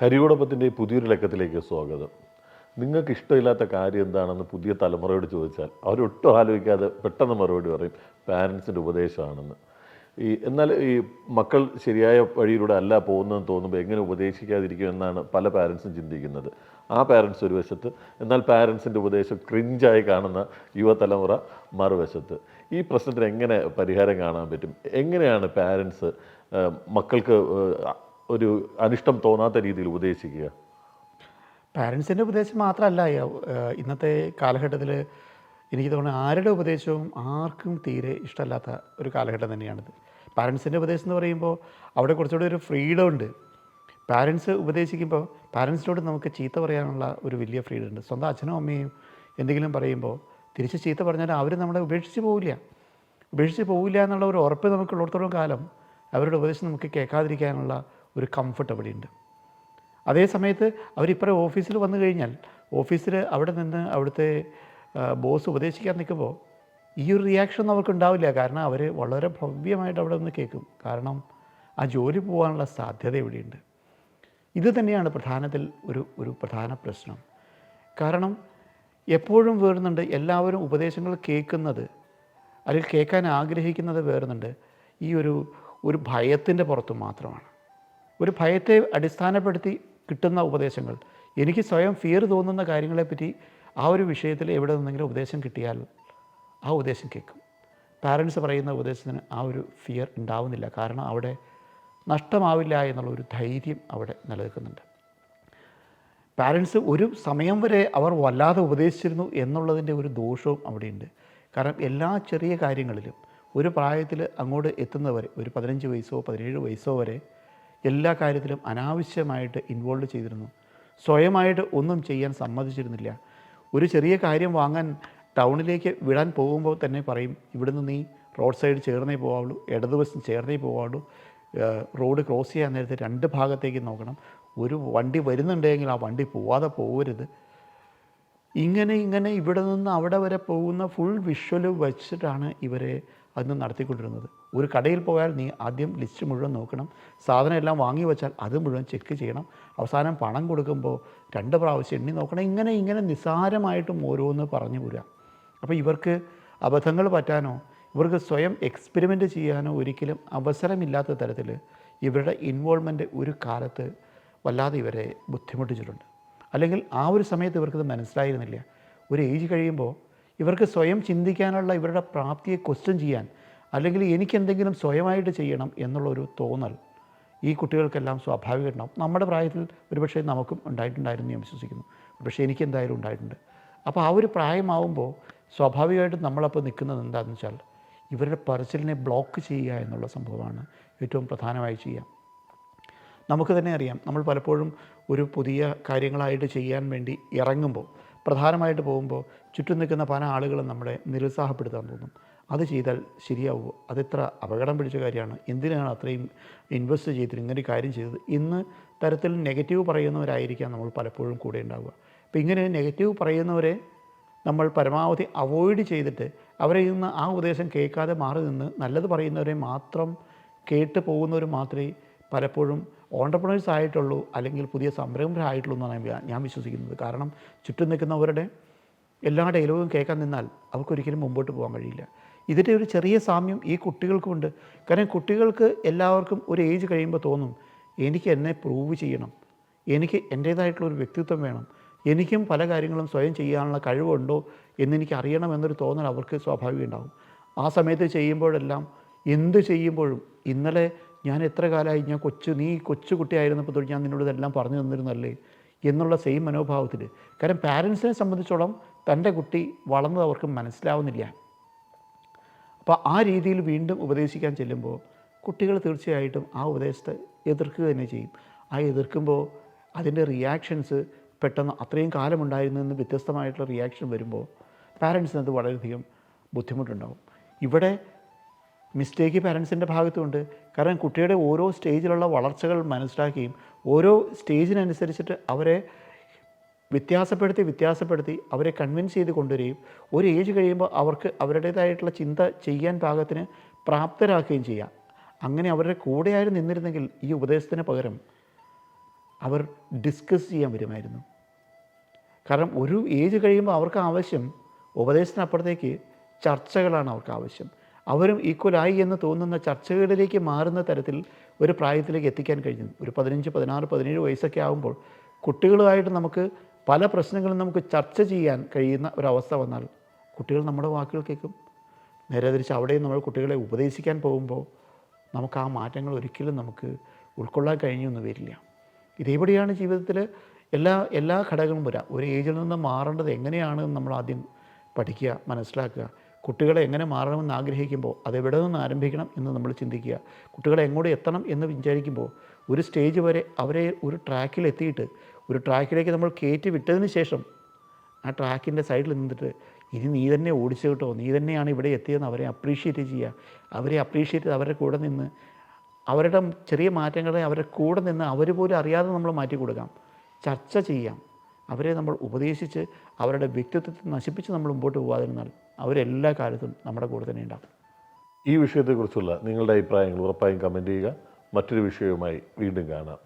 കരിയോടൊപ്പത്തിൻ്റെ ഈ പുതിയൊരു ലക്കത്തിലേക്ക് സ്വാഗതം. നിങ്ങൾക്ക് ഇഷ്ടമില്ലാത്ത കാര്യം എന്താണെന്ന് പുതിയ തലമുറയോട് ചോദിച്ചാൽ അവരൊട്ടും ആലോചിക്കാതെ പെട്ടെന്ന് മറുപടി പറയും പാരൻസിൻ്റെ ഉപദേശമാണെന്ന്. എന്നാൽ ഈ മക്കൾ ശരിയായ വഴിയിലൂടെ അല്ല പോകുന്നതെന്ന് തോന്നുമ്പോൾ എങ്ങനെ ഉപദേശിക്കാതിരിക്കും എന്നാണ് പല പാരൻസും ചിന്തിക്കുന്നത്. ആ പാരൻസ് ഒരു വശത്ത്, എന്നാൽ പാരൻസിൻ്റെ ഉപദേശം ക്രിഞ്ചായി കാണുന്ന യുവതലമുറ മറുവശത്ത്. ഈ പ്രശ്നത്തിന് എങ്ങനെ പരിഹാരം കാണാൻ പറ്റും? എങ്ങനെയാണ് പാരൻസ് മക്കൾക്ക് ഒരു അനിഷ്ടം തോന്നാത്ത രീതിയിൽ ഉപദേശിക്കുക? പാരൻസിൻ്റെ ഉപദേശം മാത്രമല്ല ഇന്നത്തെ കാലഘട്ടത്തിൽ എനിക്ക് തോന്നുന്നത് ആരുടെ ഉപദേശവും ആർക്കും തീരെ ഇഷ്ടമല്ലാത്ത ഒരു കാലഘട്ടം തന്നെയാണിത്. പാരൻസിൻ്റെ ഉപദേശം എന്ന് പറയുമ്പോൾ അവിടെ കുറച്ചുകൂടി ഒരു ഫ്രീഡം ഉണ്ട്. പാരൻസ് ഉപദേശിക്കുമ്പോൾ പാരൻസിനോട് നമുക്ക് ചീത്ത പറയാനുള്ള ഒരു വലിയ ഫ്രീഡം ഉണ്ട്. സ്വന്തം അച്ഛനും അമ്മയും എന്തെങ്കിലും പറയുമ്പോൾ തിരിച്ച് ചീത്ത പറഞ്ഞാൽ അവർ നമ്മളെ ഉപേക്ഷിച്ച് പോവില്ല എന്നുള്ള ഒരു ഉറപ്പ് നമുക്കുള്ളിടത്തോളം കാലം അവരുടെ ഉപദേശം നമുക്ക് കേൾക്കാതിരിക്കാനുള്ള ഒരു കംഫർട്ട് അവിടെയുണ്ട്. അതേ സമയത്ത് അവരിപ്പോൾ ഓഫീസിൽ വന്നു കഴിഞ്ഞാൽ ഓഫീസിൽ അവിടെ നിന്ന് അവിടുത്തെ ബോസ് ഉപദേശിക്കാൻ നിൽക്കുമ്പോൾ ഈ ഒരു റിയാക്ഷൻ അവർക്ക് ഉണ്ടാവില്ല. കാരണം അവർ വളരെ ഭവ്യമായിട്ട് അവിടെ നിന്ന് കേൾക്കും. കാരണം ആ ജോലി പോകാനുള്ള സാധ്യത ഇവിടെയുണ്ട്. ഇത് തന്നെയാണ് പ്രധാനത്തിൽ ഒരു പ്രധാന പ്രശ്നം. കാരണം എപ്പോഴും വേറുന്നുണ്ട് എല്ലാവരും ഉപദേശങ്ങൾ കേൾക്കുന്നത് അല്ലെങ്കിൽ കേൾക്കാൻ ആഗ്രഹിക്കുന്നത് വേറുന്നുണ്ട് ഈ ഒരു ഭയത്തിൻ്റെ പുറത്ത് മാത്രമാണ്. ഒരു ഭയത്തെ അടിസ്ഥാനപ്പെടുത്തി കിട്ടുന്ന ഉപദേശങ്ങൾ, എനിക്ക് സ്വയം ഫിയർ തോന്നുന്ന കാര്യങ്ങളെപ്പറ്റി ആ ഒരു വിഷയത്തിൽ എവിടെ നിന്നെങ്കിലും ഉപദേശം കിട്ടിയാൽ ആ ഉപദേശം കേൾക്കും. പാരൻസ് പറയുന്ന ഉപദേശത്തിന് ആ ഒരു ഫിയർ ഉണ്ടാവുന്നില്ല. കാരണം അവിടെ നഷ്ടമാവില്ല എന്നുള്ള ഒരു ധൈര്യം അവിടെ നിലനിൽക്കുന്നുണ്ട്. പാരൻസ് ഒരു സമയം വരെ അവർ വല്ലാതെ ഉപദേശിച്ചിരുന്നു എന്നുള്ളതിൻ്റെ ഒരു ദോഷവും അവിടെയുണ്ട്. കാരണം എല്ലാ ചെറിയ കാര്യങ്ങളിലും ഒരു പ്രായത്തിൽ അങ്ങോട്ട് എത്തുന്നവരെ, ഒരു 15 വയസ്സോ 17 വയസ്സോ വരെ എല്ലാ കാര്യത്തിലും അനാവശ്യമായിട്ട് ഇൻവോൾവ് ചെയ്തിരുന്നു. സ്വയമായിട്ട് ഒന്നും ചെയ്യാൻ സമ്മതിച്ചിരുന്നില്ല. ഒരു ചെറിയ കാര്യം വാങ്ങാൻ ടൗണിലേക്ക് വിടാൻ പോകുമ്പോൾ തന്നെ പറയും, ഇവിടുന്ന് നീ റോഡ് സൈഡ് ചേർന്നേ പോകാവുള്ളൂ, ഇടതുവശം ചേർന്നേ പോകാവുള്ളൂ, റോഡ് ക്രോസ് ചെയ്യാൻ നേരത്തെ 2 ഭാഗത്തേക്ക് നോക്കണം, ഒരു വണ്ടി വരുന്നുണ്ടെങ്കിൽ ആ വണ്ടി പോവാതെ പോകരുത്. ഇങ്ങനെ ഇവിടെ നിന്ന് അവിടെ വരെ പോകുന്ന ഫുൾ വിഷ്വൽ വെച്ചിട്ടാണ് ഇവരെ അന്ന് നടത്തിക്കൊണ്ടിരുന്നത്. ഒരു കടയിൽ പോയാൽ നീ ആദ്യം ലിസ്റ്റ് മുഴുവൻ നോക്കണം, സാധനം എല്ലാം വാങ്ങി വെച്ചാൽ അത് മുഴുവൻ ചെക്ക് ചെയ്യണം, അവസാനം പണം കൊടുക്കുമ്പോൾ 2 പ്രാവശ്യം എണ്ണി നോക്കണം. ഇങ്ങനെ നിസ്സാരമായിട്ടും ഓരോന്ന് പറഞ്ഞു പോരുക. അപ്പോൾ ഇവർക്ക് അബദ്ധങ്ങൾ പറ്റാനോ ഇവർക്ക് സ്വയം എക്സ്പെരിമെൻ്റ് ചെയ്യാനോ ഒരിക്കലും അവസരമില്ലാത്ത തരത്തിൽ ഇവരുടെ ഇൻവോൾവ്മെൻറ്റ് ഒരു കാലത്ത് വല്ലാതെ ഇവരെ ബുദ്ധിമുട്ടിച്ചിട്ടുണ്ട്. അല്ലെങ്കിൽ ആ ഒരു സമയത്ത് ഇവർക്കത് മനസ്സിലായിരുന്നില്ല. ഒരു ഏജ് കഴിയുമ്പോൾ ഇവർക്ക് സ്വയം ചിന്തിക്കാനുള്ള ഇവരുടെ പ്രാപ്തിയെ ക്വസ്റ്റ്യൻ ചെയ്യാൻ, അല്ലെങ്കിൽ എനിക്കെന്തെങ്കിലും സ്വയമായിട്ട് ചെയ്യണം എന്നുള്ളൊരു തോന്നൽ ഈ കുട്ടികൾക്കെല്ലാം സ്വാഭാവികമായിട്ടുണ്ടാകും. നമ്മുടെ പ്രായത്തിൽ ഒരുപക്ഷെ നമുക്കും ഉണ്ടായിട്ടുണ്ടായിരുന്നു ഞാൻ വിശ്വസിക്കുന്നു. പക്ഷേ എനിക്കെന്തായാലും ഉണ്ടായിട്ടുണ്ട്. അപ്പോൾ ആ ഒരു പ്രായമാവുമ്പോൾ സ്വാഭാവികമായിട്ടും നമ്മളപ്പോൾ നിൽക്കുന്നത് എന്താണെന്ന് വെച്ചാൽ ഇവരുടെ പറച്ചിലിനെ ബ്ലോക്ക് ചെയ്യുക എന്നുള്ള സംഭവമാണ് ഏറ്റവും പ്രധാനമായി ചെയ്യുക. നമുക്ക് തന്നെ അറിയാം, നമ്മൾ പലപ്പോഴും ഒരു പുതിയ കാര്യങ്ങളായിട്ട് ചെയ്യാൻ വേണ്ടി ഇറങ്ങുമ്പോൾ, പ്രധാനമായിട്ട് പോകുമ്പോൾ ചുറ്റും നിൽക്കുന്ന പല ആളുകളും നമ്മളെ നിരുത്സാഹപ്പെടുത്താൻ തോന്നും. അത് ചെയ്താൽ ശരിയാവുമോ, അതെത്ര അപകടം പിടിച്ച കാര്യമാണ്, എന്തിനാണ് അത്രയും ഇൻവെസ്റ്റ് ചെയ്തിട്ട് ഇങ്ങനെ കാര്യം ചെയ്തത് ഇന്ന് തരത്തിൽ നെഗറ്റീവ് പറയുന്നവരായിരിക്കാം നമ്മൾ പലപ്പോഴും കൂടെ ഉണ്ടാവുക. അപ്പോൾ ഇങ്ങനെ നെഗറ്റീവ് പറയുന്നവരെ നമ്മൾ പരമാവധി അവോയ്ഡ് ചെയ്തിട്ട് അവരെ ഇന്ന് ആ ഉപദേശം കേൾക്കാതെ മാറി നിന്ന് നല്ലത് പറയുന്നവരെ മാത്രം കേട്ട് പോകുന്നവർ മാത്രമേ പലപ്പോഴും ഓൺട്രപ്രണേഴ്സ് ആയിട്ടുള്ളൂ, അല്ലെങ്കിൽ പുതിയ സംരംഭകരായിട്ടുള്ളൂ എന്നാണ് ഞാൻ വിശ്വസിക്കുന്നത്. കാരണം ചുറ്റും നിൽക്കുന്നവരുടെ എല്ലാ ഡയലോഗും കേൾക്കാൻ നിന്നാൽ അവർക്കൊരിക്കലും മുമ്പോട്ട് പോകാൻ കഴിയില്ല. ഇതിൻ്റെ ഒരു ചെറിയ സാമ്യം ഈ കുട്ടികൾക്കുമുണ്ട്. കാരണം കുട്ടികൾക്ക് എല്ലാവർക്കും ഒരു ഏജ് കഴിയുമ്പോൾ തോന്നും, എനിക്ക് എന്നെ പ്രൂവ് ചെയ്യണം, എനിക്ക് എൻ്റേതായിട്ടുള്ളൊരു വ്യക്തിത്വം വേണം, എനിക്കും പല കാര്യങ്ങളും സ്വയം ചെയ്യാനുള്ള കഴിവുണ്ടോ എന്നെനിക്ക് അറിയണമെന്നൊരു തോന്നൽ അവർക്ക് സ്വാഭാവികം ഉണ്ടാകും. ആ സമയത്ത് ചെയ്യുമ്പോഴെല്ലാം എന്ത് ചെയ്യുമ്പോഴും ഇന്നലെ ഞാൻ എത്ര കാലമായി, നീ കൊച്ചു കുട്ടിയായിരുന്നപ്പോൾ തൊട്ട് ഞാൻ നിന്നോട് ഇതെല്ലാം പറഞ്ഞു തന്നിരുന്നല്ലേ എന്നുള്ള സെയിം മനോഭാവത്തിൽ. കാരണം പാരൻസിനെ സംബന്ധിച്ചോളം തൻ്റെ കുട്ടി വളർന്നത് അവർക്ക് മനസ്സിലാവുന്നില്ല. അപ്പോൾ ആ രീതിയിൽ വീണ്ടും ഉപദേശിക്കാൻ ചെല്ലുമ്പോൾ കുട്ടികൾ തീർച്ചയായിട്ടും ആ ഉപദേശത്തെ എതിർക്കുക തന്നെ ചെയ്യും. ആ എതിർക്കുമ്പോൾ അതിൻ്റെ റിയാക്ഷൻസ് പെട്ടെന്ന് അത്രയും കാലമുണ്ടായിരുന്നതെന്ന് വ്യത്യസ്തമായിട്ടുള്ള റിയാക്ഷൻ വരുമ്പോൾ പാരൻസിന് അത് വളരെയധികം ബുദ്ധിമുട്ടുണ്ടാകും. ഇവിടെ മിസ്റ്റേക്ക് പാരൻസിൻ്റെ ഭാഗത്തുമുണ്ട്. കാരണം കുട്ടിയുടെ ഓരോ സ്റ്റേജിലുള്ള വളർച്ചകൾ മനസ്സിലാക്കുകയും ഓരോ സ്റ്റേജിനനുസരിച്ചിട്ട് അവരെ വ്യത്യാസപ്പെടുത്തി അവരെ കൺവിൻസ് ചെയ്ത് കൊണ്ടുവരികയും ഒരു ഏജ് കഴിയുമ്പോൾ അവർക്ക് അവരുടേതായിട്ടുള്ള ചിന്ത ചെയ്യാൻ പാകത്തിന് പ്രാപ്തരാക്കുകയും ചെയ്യാം. അങ്ങനെ അവരുടെ കൂടെയായിരുന്നു നിന്നിരുന്നെങ്കിൽ ഈ ഉപദേശത്തിന് പകരം അവർ ഡിസ്കസ് ചെയ്യാൻ വരുമായിരുന്നു. കാരണം ഒരു ഏജ് കഴിയുമ്പോൾ അവർക്ക് ആവശ്യം ഉപദേശത്തിനപ്പുറത്തേക്ക് ചർച്ചകളാണ് അവർക്ക് ആവശ്യം. അവരും ഈക്വലായി എന്ന് തോന്നുന്ന ചർച്ചകളിലേക്ക് മാറുന്ന തരത്തിൽ ഒരു പ്രായത്തിലേക്ക് എത്തിക്കാൻ കഴിഞ്ഞു. ഒരു 15, 16, 17 വയസ്സൊക്കെ ആകുമ്പോൾ കുട്ടികളുമായിട്ട് നമുക്ക് പല പ്രശ്നങ്ങളും നമുക്ക് ചർച്ച ചെയ്യാൻ കഴിയുന്ന ഒരവസ്ഥ വന്നാൽ കുട്ടികൾ നമ്മുടെ വാക്കുകൾ കേൾക്കും. നേരെ തിരിച്ച് അവിടെയും നമ്മൾ കുട്ടികളെ ഉപദേശിക്കാൻ പോകുമ്പോൾ നമുക്ക് ആ മാറ്റങ്ങൾ ഒരിക്കലും നമുക്ക് ഉൾക്കൊള്ളാൻ കഴിഞ്ഞൊന്നും വരില്ല. ഇതേപടിയാണ് ജീവിതത്തിൽ എല്ലാ ഘടകങ്ങളും വരാം. ഒരു ഏജിൽ നിന്ന് മാറേണ്ടത് എങ്ങനെയാണെന്ന് നമ്മൾ ആദ്യം പഠിക്കുക, മനസ്സിലാക്കുക. കുട്ടികളെ എങ്ങനെ മാറണമെന്ന് ആഗ്രഹിക്കുമ്പോൾ അതെവിടെ നിന്ന് ആരംഭിക്കണം എന്ന് നമ്മൾ ചിന്തിക്കുക. കുട്ടികളെ എങ്ങോട്ട് എത്തണം എന്ന് വിചാരിക്കുമ്പോൾ ഒരു സ്റ്റേജ് വരെ അവരെ ഒരു ട്രാക്കിൽ എത്തിയിട്ട് ഒരു ട്രാക്കിലേക്ക് നമ്മൾ കയറ്റി വിട്ടതിന് ശേഷം ആ ട്രാക്കിൻ്റെ സൈഡിൽ നിന്നിട്ട് ഇനി നീ തന്നെ ഓടിച്ചു കേട്ടോ, നീ തന്നെയാണ് ഇവിടെ എത്തിയതെന്ന് അവരെ അപ്രീഷിയേറ്റ് ചെയ്യുക. അവരെ അപ്രീഷിയേറ്റ് ചെയ്ത് അവരുടെ കൂടെ നിന്ന് അവരുടെ ചെറിയ മാറ്റങ്ങളെ അവരുടെ കൂടെ നിന്ന് അവർ പോലും അറിയാതെ നമ്മൾ മാറ്റി കൊടുക്കാം. ചർച്ച ചെയ്യാം. അവരെ നമ്മൾ ഉപദേശിച്ച് അവരുടെ വ്യക്തിത്വത്തെ നശിപ്പിച്ച് നമ്മൾ മുമ്പോട്ട് പോകാതിരുന്നാൽ അവരെല്ലാ കാലത്തും നമ്മുടെ കൂടെ തന്നെ ഉണ്ടാകും. ഈ വിഷയത്തെക്കുറിച്ചുള്ള നിങ്ങളുടെ അഭിപ്രായങ്ങൾ ഉറപ്പായും കമൻറ്റ് ചെയ്യുക. മറ്റൊരു വിഷയവുമായി വീണ്ടും കാണാം.